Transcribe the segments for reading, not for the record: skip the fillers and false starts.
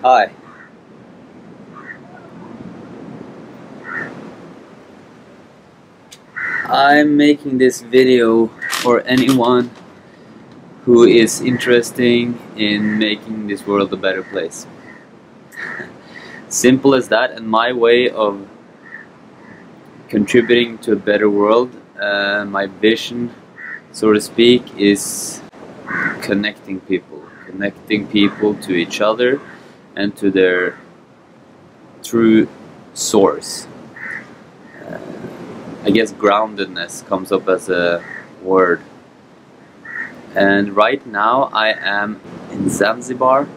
Hi. I'm making this video for anyone who is interested in making this world a better place. Simple as that, and my way of contributing to a better world, my vision, so to speak, is connecting people to each other and to their true source. I guess groundedness comes up as a word. And right now I am in Zanzibar,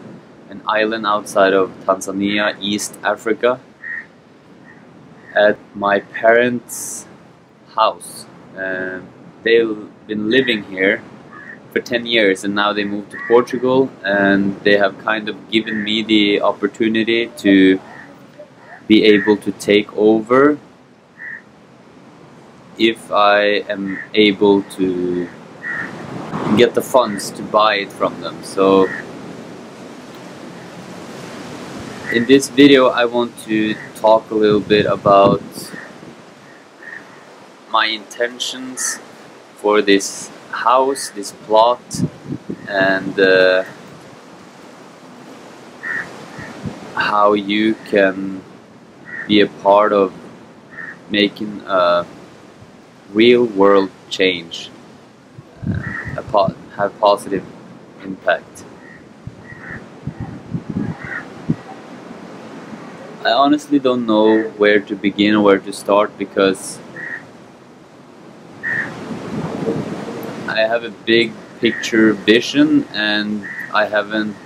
an island outside of Tanzania, East Africa, at my parents' house. They've been living here for 10 years and now they moved to Portugal, and they have kind of given me the opportunity to be able to take over if I am able to get the funds to buy it from them. So in this video I want to talk a little bit about my intentions for this house, this plot, and how you can be a part of making a real world change, have positive impact. I honestly don't know where to begin or where to start, because I have a big picture vision and I haven't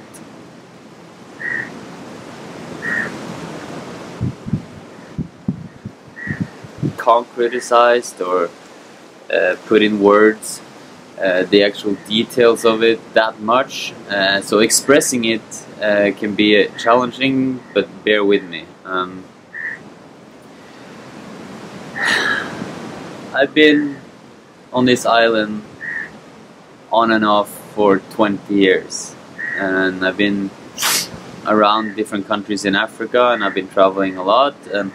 concretized or put in words the actual details of it that much, so expressing it can be challenging, but bear with me. I've been on this island on and off for 20 years, and I've been around different countries in Africa, and I've been traveling a lot, and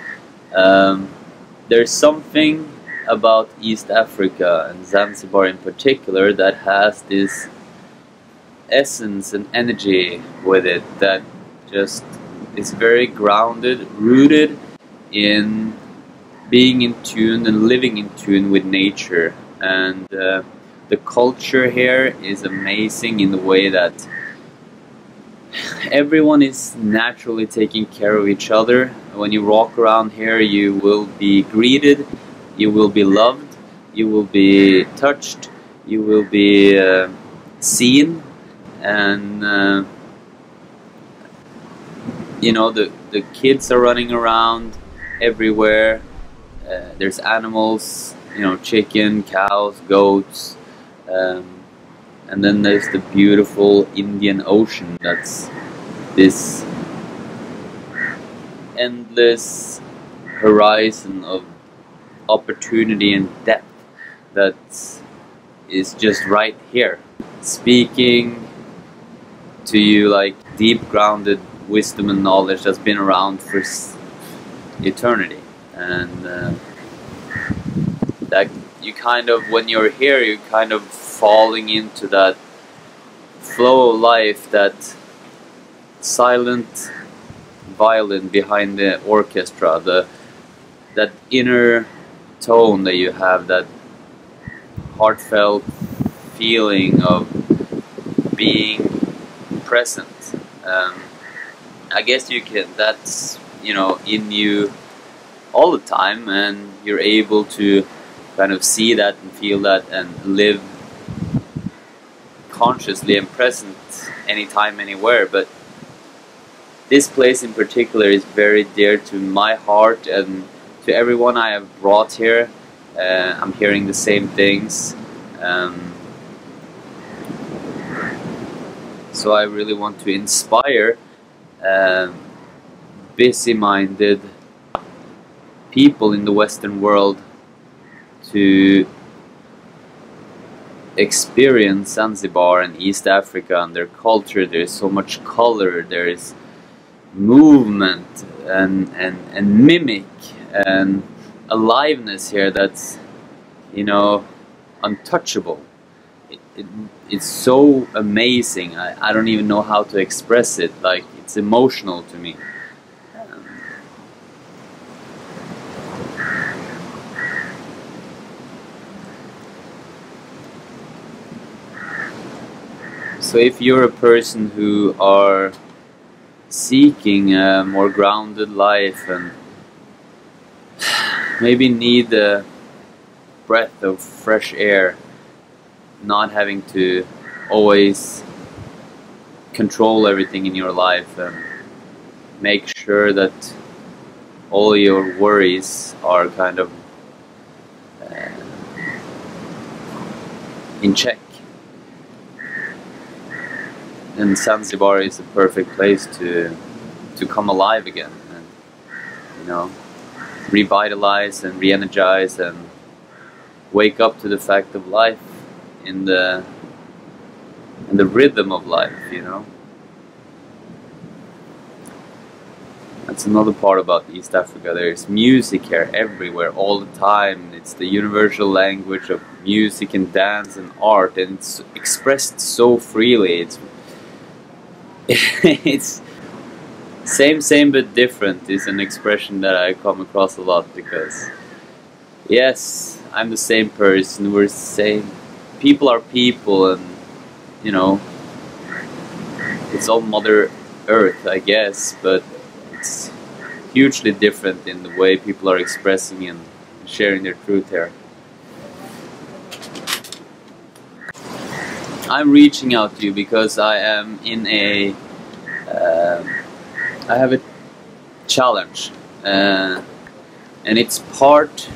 there's something about East Africa and Zanzibar in particular that has this essence and energy with it that just is very grounded, rooted in being in tune and living in tune with nature. And the culture here is amazing in the way that everyone is naturally taking care of each other. When you walk around here, you will be greeted, you will be loved, you will be touched, you will be seen, and you know, the kids are running around everywhere. There's animals, you know, chicken, cows, goats, and then there's the beautiful Indian Ocean. That's this endless horizon of opportunity and depth that is just right here, speaking to you like deep grounded wisdom and knowledge that's been around for eternity. And that you kind of, when you're here, you're kind of falling into that flow of life, that silent violin behind the orchestra, that inner tone that you have, that heartfelt feeling of being present. I guess you can, that's, you know, in you all the time, and you're able to kind of see that and feel that and live consciously and present anytime, anywhere. But this place in particular is very dear to my heart and to everyone I have brought here. I'm hearing the same things, so I really want to inspire busy-minded people in the Western world to experience Zanzibar and East Africa and their culture, there's so much color, there is movement and mimic and aliveness here that's, you know, untouchable. It's so amazing. I don't even know how to express it. Like, it's emotional to me. So if you're a person who are seeking a more grounded life and maybe need a breath of fresh air, not having to always control everything in your life and make sure that all your worries are kind of in check. And Zanzibar is a perfect place to come alive again and, you know, revitalize and re-energize and wake up to the fact of life in the rhythm of life, you know. That's another part about East Africa. There's music here everywhere, all the time. It's the universal language of music and dance and art, and it's expressed so freely. It's same but different is an expression that I come across a lot, because yes, I'm the same person, we're the same, people are people, and you know, it's all Mother Earth, I guess, but it's hugely different in the way people are expressing and sharing their truth here. I'm reaching out to you because I am in a I have a challenge, and it's part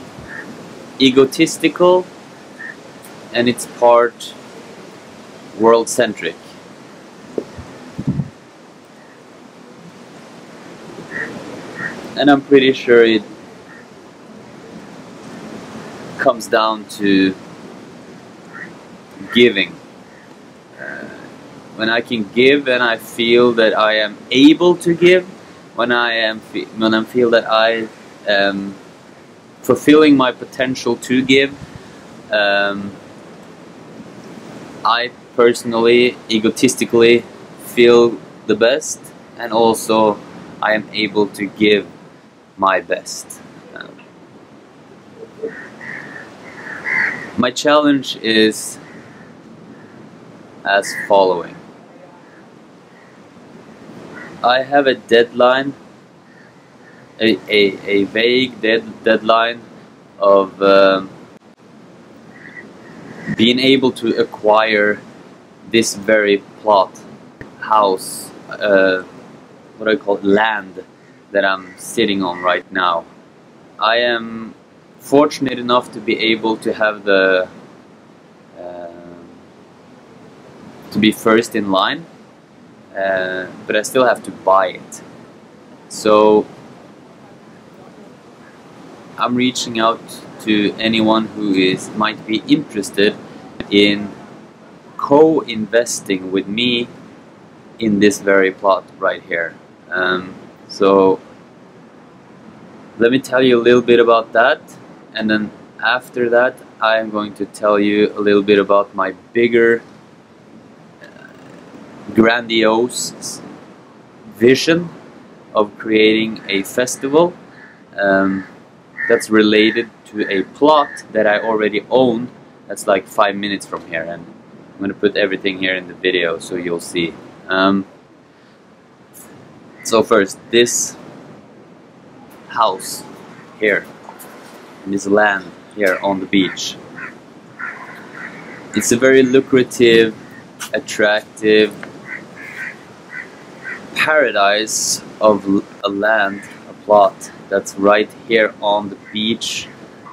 egotistical and it's part world-centric. And I'm pretty sure it comes down to giving. When I can give and I feel that I am able to give, when I feel that I am fulfilling my potential to give, I personally, egotistically feel the best, and also I am able to give my best. My challenge is as following. I have a deadline, a vague deadline of being able to acquire this very plot, house, what I call land that I'm sitting on right now. I am fortunate enough to be able to have the to be first in line, but I still have to buy it. So I'm reaching out to anyone who might be interested in co-investing with me in this very plot right here. So let me tell you a little bit about that, and then after that I am going to tell you a little bit about my bigger grandiose vision of creating a festival that's related to a plot that I already own, that's like 5 minutes from here, and I'm going to put everything here in the video so you'll see. So first, this house here, and this land here on the beach, it's a very lucrative, attractive paradise of a land, a plot that's right here on the beach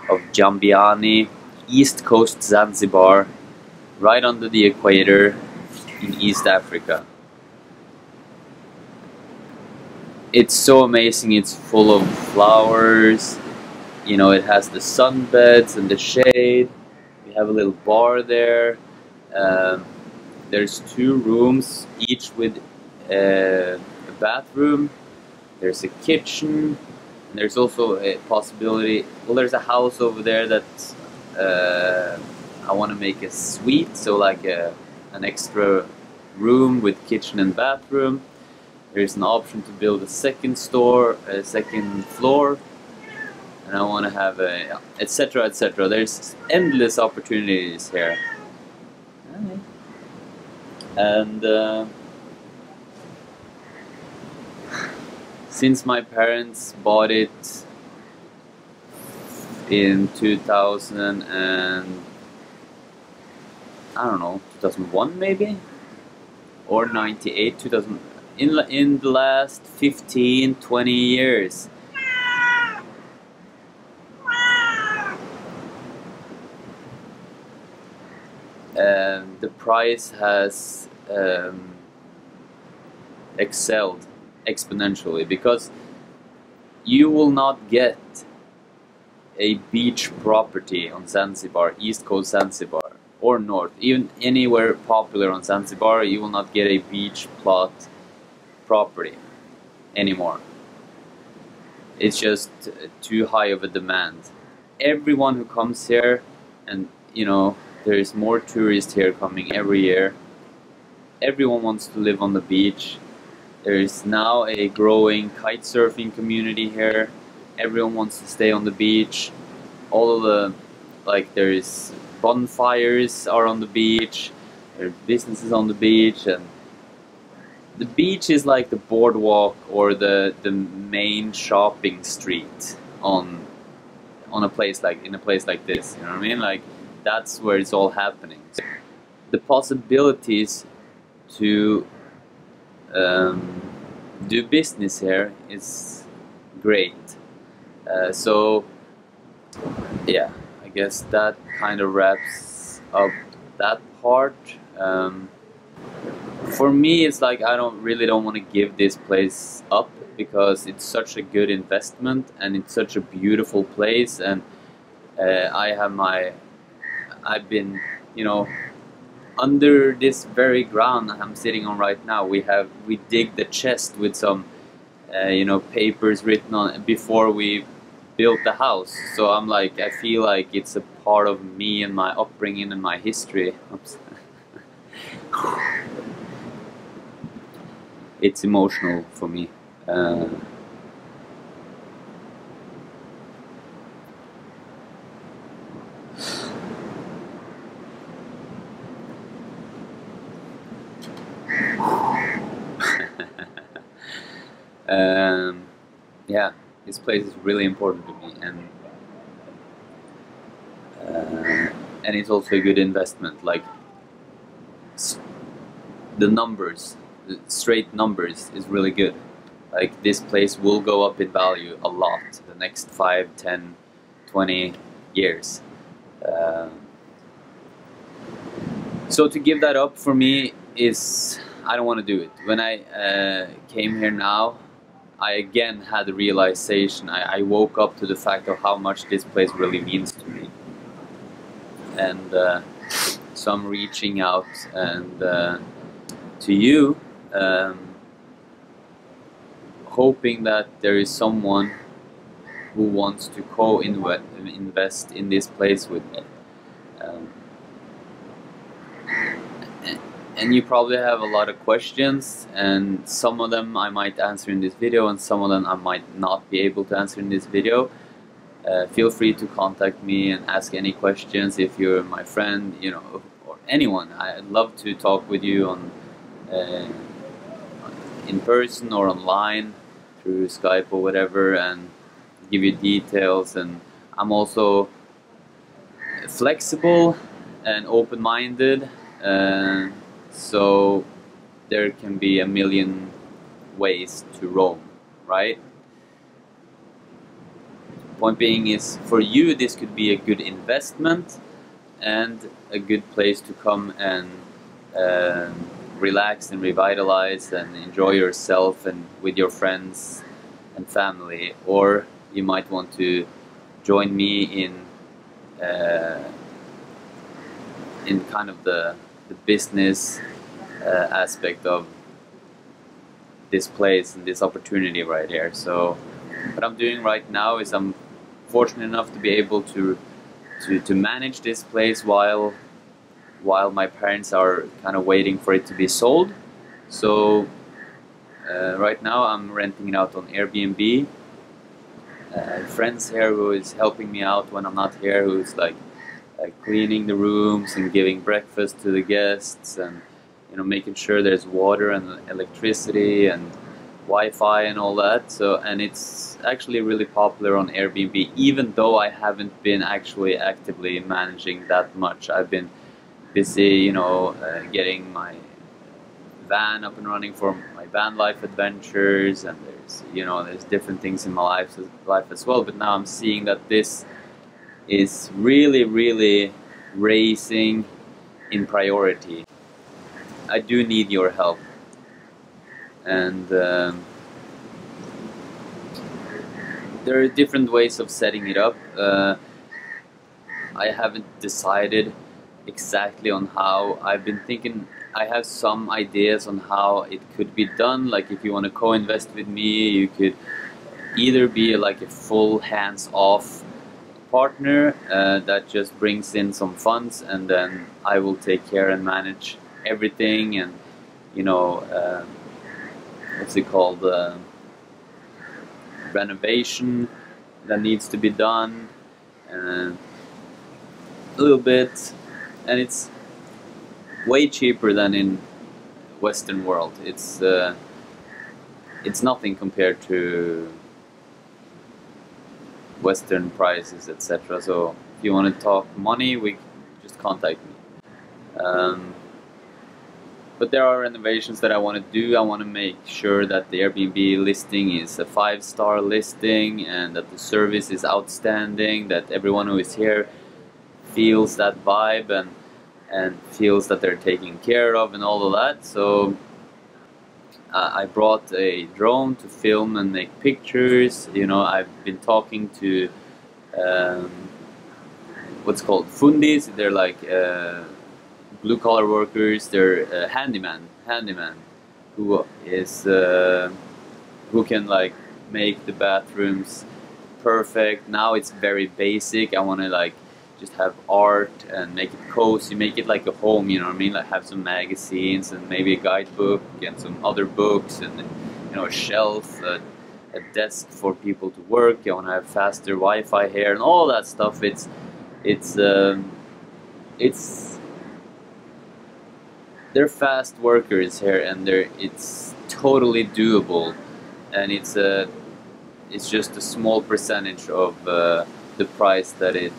of Jambiani, East Coast Zanzibar, right under the equator in East Africa. It's so amazing. It's full of flowers, you know, it has the sunbeds and the shade. We have a little bar there. Um, there's 2 rooms, each with a bathroom. There's a kitchen. And there's also a possibility. Well, there's a house over there that I want to make a suite, so like an extra room with kitchen and bathroom. There's an option to build a second floor, and I want to have a etc. etc. There's endless opportunities here, and since my parents bought it in 2000 and I don't know, 2001 maybe, or 98, 2000. In the last 15-20 years, the price has excelled exponentially, because you will not get a beach property on Zanzibar, East Coast Zanzibar, or North, even anywhere popular on Zanzibar. You will not get a beach plot property anymore. It's just too high of a demand. Everyone who comes here, and you know, there's more tourists here coming every year. Everyone wants to live on the beach. There's now a growing kite surfing community here. Everyone wants to stay on the beach. All of the, like, there's bonfires are on the beach. There's businesses on the beach, and the beach is like the boardwalk or the main shopping street on a place like this. You know what I mean? Like, that's where it's all happening. The possibilities to do business here is great. So yeah, I guess that kind of wraps up that part. For me, it's like I really don't want to give this place up, because it's such a good investment and it's such a beautiful place, and I've been, you know, under this very ground I'm sitting on right now. We dig the chest with some you know, papers written on it before we built the house. So I'm like, I feel like it's a part of me and my upbringing and my history. It's emotional for me. Yeah, this place is really important to me, and it's also a good investment. Like, the numbers, the straight numbers, is really good. Like, this place will go up in value a lot the next 5, 10, 20 years. So to give that up for me is, I don't want to do it. When I came here now, I again had the realization. I woke up to the fact of how much this place really means to me. And so I'm reaching out and to you, hoping that there is someone who wants to co-invest in this place with me. And you probably have a lot of questions, and some of them I might answer in this video, and some of them I might not be able to answer in this video. Feel free to contact me and ask any questions if you're my friend, you know, or anyone. I'd love to talk with you on in person or online through Skype or whatever, and give you details. And I'm also flexible and open-minded. So there can be a million ways to roam, right? Point being is, for you, this could be a good investment and a good place to come and relax and revitalize and enjoy yourself and with your friends and family. Or you might want to join me in kind of the the business aspect of this place and this opportunity right here. So what I'm doing right now is I'm fortunate enough to be able to manage this place while my parents are kind of waiting for it to be sold. So right now I'm renting it out on Airbnb. Friends here who is helping me out when I'm not here, who's like cleaning the rooms and giving breakfast to the guests, and making sure there's water and electricity and Wi-Fi and all that. So, and it's actually really popular on Airbnb, even though I haven't been actually actively managing that much. I've been busy, getting my van up and running for my van life adventures, and there's different things in my life as well. But now I'm seeing that this is really raising in priority. I do need your help, and there are different ways of setting it up. I haven't decided exactly on how. I've been thinking. I have some ideas on how it could be done. Like, if you want to co-invest with me, you could either be like a full hands-off partner that just brings in some funds, and then I will take care and manage everything, and what's it called, renovation that needs to be done, a little bit, and it's way cheaper than in Western world. It's nothing compared to Western prices, etc. So if you want to talk money, just contact me. But there are renovations that I want to do. I want to make sure that the Airbnb listing is a 5-star listing, and that the service is outstanding, that everyone who is here feels that vibe and feels that they're taken care of and all of that. So I brought a drone to film and make pictures. I've been talking to what's called fundis. They're like blue-collar workers. They're handyman who can like make the bathrooms perfect. Now it's very basic. I want to like just have art and make it cozy, make it like a home, you know what I mean? Like have some magazines and maybe a guidebook and some other books, and a shelf, a desk for people to work. I want to have faster Wi-Fi here and all that stuff. They're fast workers here, and it's totally doable, and it's just a small percentage of the price that the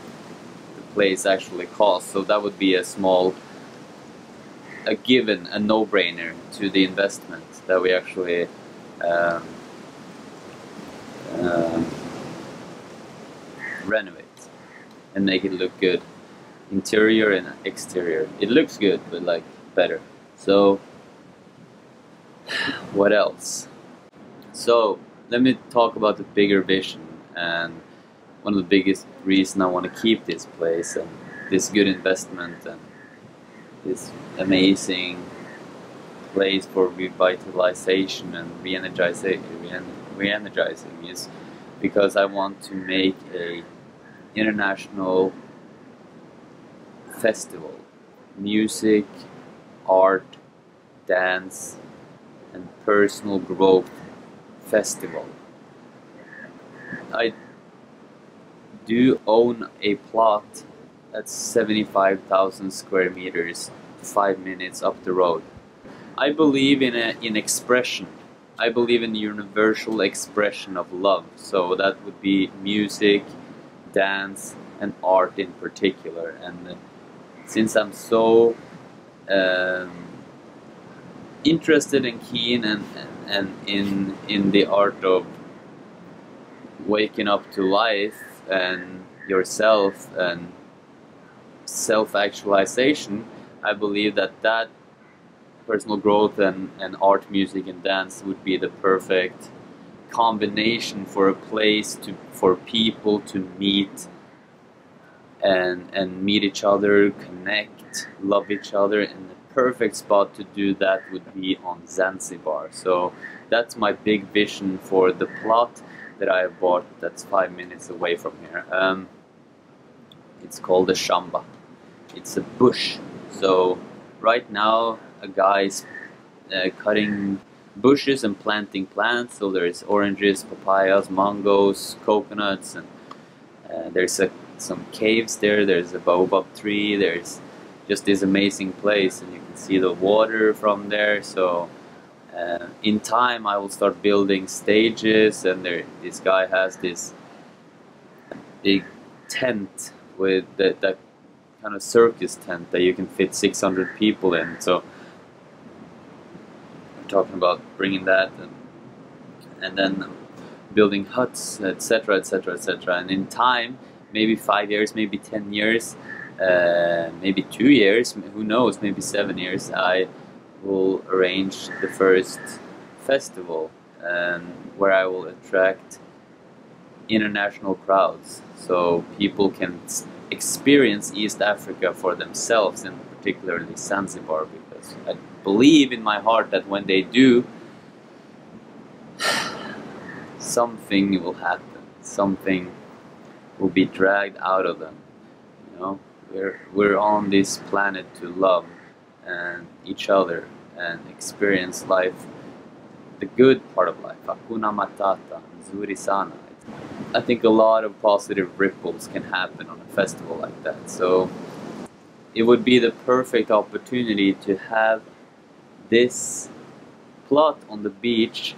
place actually costs. So that would be a no-brainer to the investment that we actually renovate and make it look good, interior and exterior. It looks good, but like better. So what else? So let me talk about the bigger vision, and one of the biggest reasons I want to keep this place and this good investment and this amazing place for revitalization and re-energizing is because I want to make a international festival, music, art, dance, and personal growth festival. I do own a plot that's 75,000 square meters, 5 minutes up the road. I believe in expression. I believe in the universal expression of love. So that would be music, dance, and art in particular. And since I'm so interested and keen and in the art of waking up to life and yourself and self-actualization, I believe that personal growth and art, music, and dance would be the perfect combination for a place for people to meet and meet each other, connect, love each other in a perfect spot to do that would be on Zanzibar. So that's my big vision for the plot that I have bought that's 5 minutes away from here. It's called a shamba. It's a bush. So right now a guy is cutting bushes and planting plants. So there's oranges, papayas, mangoes, coconuts, and there's some caves there. There's a baobab tree. There's just this amazing place, and you can see the water from there. So in time I will start building stages, and this guy has this big tent with that kind of circus tent that you can fit 600 people in. So I'm talking about bringing that and then building huts, etc., etc., etc. And in time, maybe 5 years, maybe 10 years, maybe 2 years, who knows, maybe 7 years, I will arrange the first festival where I will attract international crowds, so people can experience East Africa for themselves, and particularly Zanzibar, because I believe in my heart that when they do, something will happen, something will be dragged out of them. You know, we're on this planet to love and each other and experience life, the good part of life. Hakuna Matata, Nzuri Sana. I think a lot of positive ripples can happen on a festival like that. So it would be the perfect opportunity to have this plot on the beach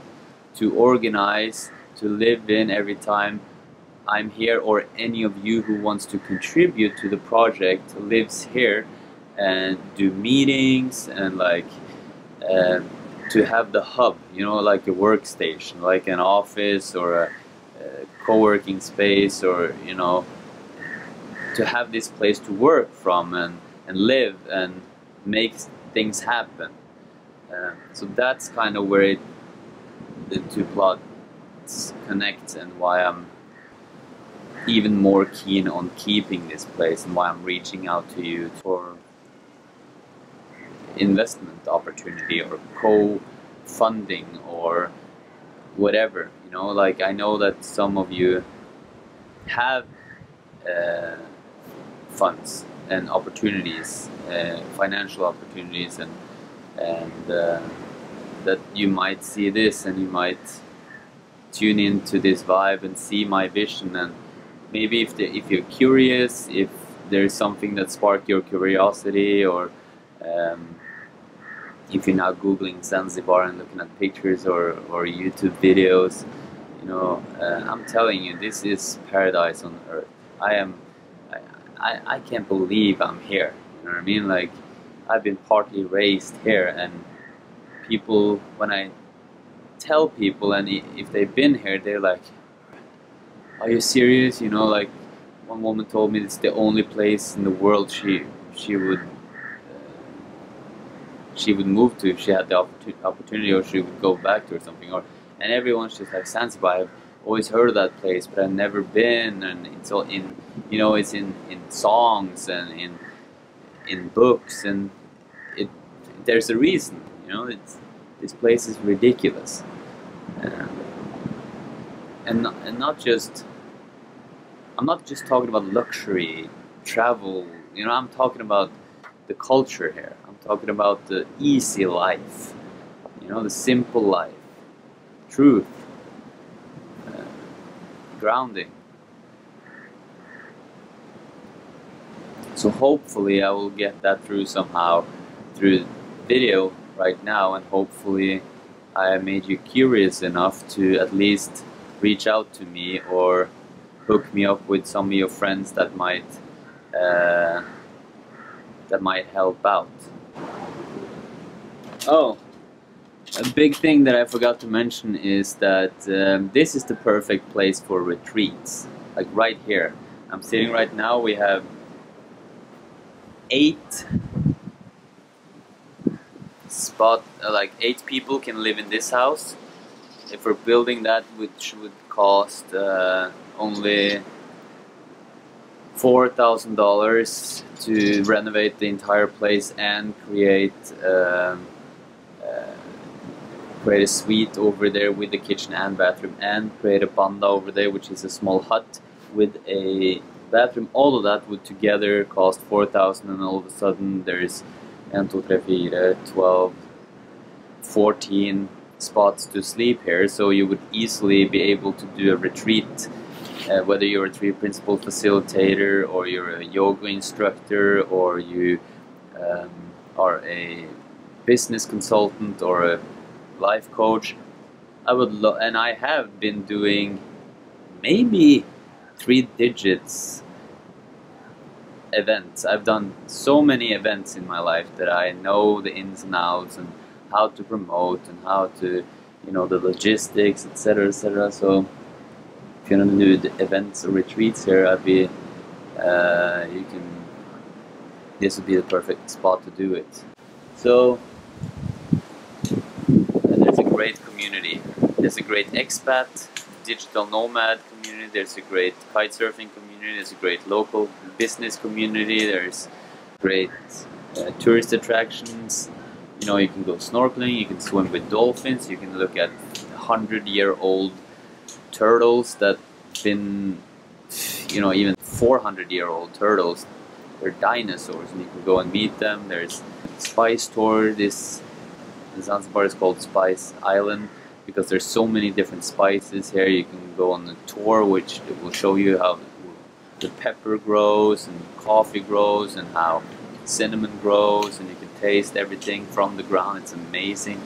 to organize, to live in every time I'm here, or any of you who wants to contribute to the project lives here, and do meetings and like to have the hub, you know, like a workstation, like an office or a co-working space, or you know, to have this place to work from and live and make things happen. So that's kind of where the two plots connect, and why I'm even more keen on keeping this place, and why I'm reaching out to you for investment opportunity or co-funding or whatever. You know, like I know that some of you have funds and opportunities, financial opportunities, and that you might see this and you might tune into this vibe and see my vision, and maybe if you're curious, if there's something that sparked your curiosity, or if you're now googling Zanzibar and looking at pictures or YouTube videos, you know, I'm telling you, this is paradise on earth. I can't believe I'm here. You know what I mean? Like, I've been partly raised here, and people, when I tell people, and if they've been here, they're like, "Are you serious?" You know, like one woman told me it's the only place in the world she would move to if she had the opportunity, or she would go back to or something. And everyone's just like, Zanzibar, I've always heard of that place, but I've never been, and it's all in, you know, it's in songs and in books, and there's a reason, you know. This place is ridiculous, and not just, I'm not just talking about luxury travel, you know. I'm talking about the culture here. I'm talking about the easy life, you know, the simple life, truth, grounding. So hopefully I will get that through somehow through video right now, and hopefully I made you curious enough to at least reach out to me or hook me up with some of your friends that might help out. Oh, a big thing that I forgot to mention is that this is the perfect place for retreats. Like right here, I'm sitting right now. We have 8 people can live in this house. If we're building that, which would cost only $4,000 to renovate the entire place and create a suite over there with the kitchen and bathroom, and create a banda over there, which is a small hut with a bathroom. All of that would together cost 4,000, and all of a sudden there's 1, 2, 3, 4, 12, 14 spots to sleep here. So you would easily be able to do a retreat, whether you're a retreat principal facilitator, or you're a yoga instructor, or you are a business consultant or a life coach. And I have been doing maybe 3 digits events. I've done so many events in my life that I know the ins and outs and how to promote and how to, the logistics, etc., etc. So if you're gonna do the events or retreats here, this would be the perfect spot to do it. So there's a great community. There's a great expat, digital nomad community. There's a great kite surfing community. There's a great local business community. There's great tourist attractions. You can go snorkeling, you can swim with dolphins, you can look at 100-year-old turtles that been, even 400-year-old turtles. They're dinosaurs, and you can go and meet them. There's spice tour. Zanzibar is called Spice Island because there's so many different spices here. You can go on a tour which will show you how the pepper grows and coffee grows and how cinnamon grows, and you can taste everything from the ground. It's amazing.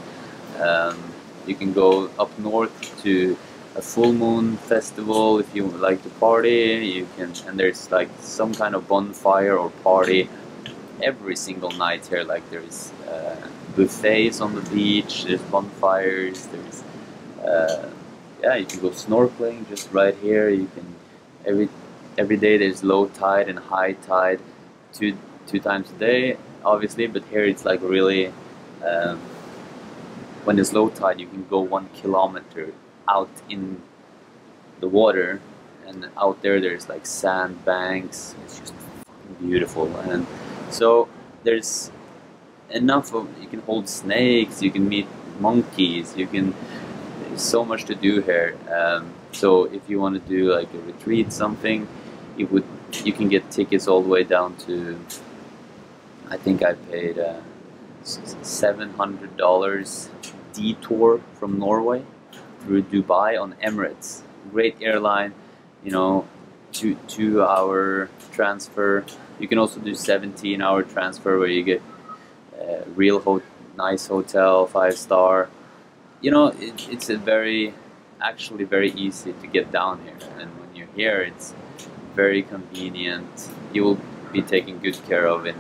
You can go up north to a full moon festival if you like to party. And there's like some kind of bonfire or party every single night here. Like there's buffets on the beach, there's bonfires, there's you can go snorkeling just right here. You can every day there's low tide and high tide, two times a day obviously, but here it's like really when there's low tide you can go 1 kilometer out in the water, and out there's like sand banks. It's just fucking beautiful. And so there's enough of, you can hold snakes, you can meet monkeys, there's so much to do here. So if you want to do like a retreat, something, you can get tickets all the way down to, I think I paid $700 detour from Norway through Dubai on Emirates. Great airline, 2-hour transfer. You can also do 17-hour transfer where you get real nice hotel, 5-star. It's actually very easy to get down here, and when you're here it's very convenient. You will be taken good care of in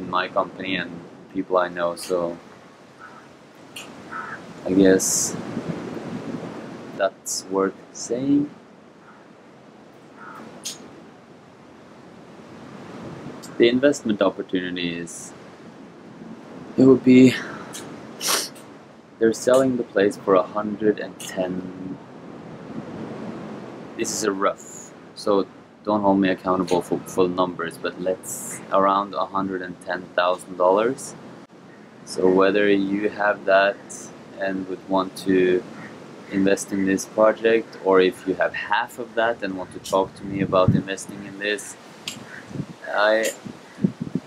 my company and people I know, so I guess that's worth saying. The investment opportunities, they're selling the place for 110. This is a rough, so don't hold me accountable for full numbers, but let's around $110,000. So whether you have that and would want to invest in this project, or if you have half of that and want to talk to me about investing in this, I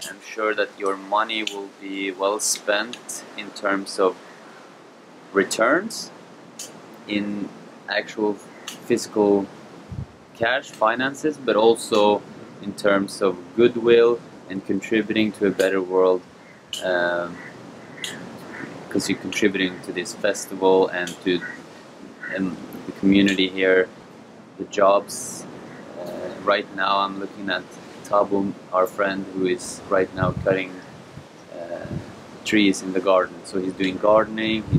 am sure that your money will be well spent in terms of returns, in actual physical cash finances, but also in terms of goodwill and contributing to a better world, because you're contributing to this festival and to the community here, the jobs. Right now I'm looking at Tabu, our friend, who is right now cutting trees in the garden. So he's doing gardening, he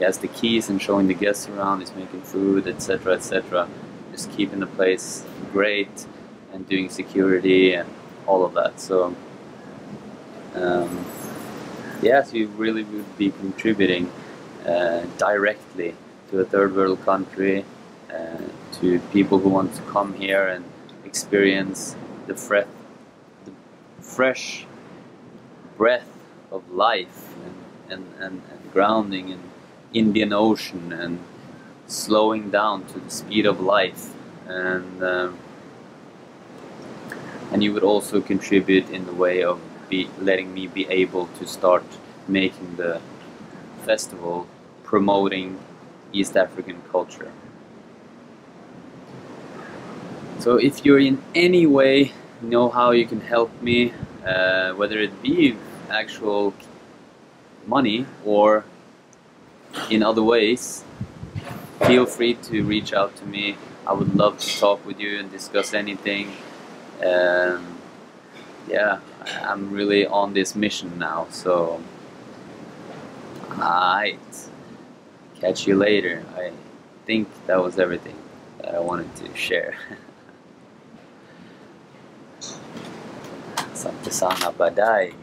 has the keys and showing the guests around, he's making food, etc., etc. Just keeping the place great and doing security and all of that. So so you really would be contributing directly to a third world country, to people who want to come here and experience the fresh breath of life and grounding in Indian Ocean and slowing down to the speed of life, and you would also contribute in the way of letting me be able to start making the festival promoting East African culture. So if you're in any way know how you can help me, whether it be actual money or in other ways, feel free to reach out to me. I would love to talk with you and discuss anything. Yeah, I'm really on this mission now, so alright, catch you later. I think that was everything that I wanted to share. Asante sana, baadaye.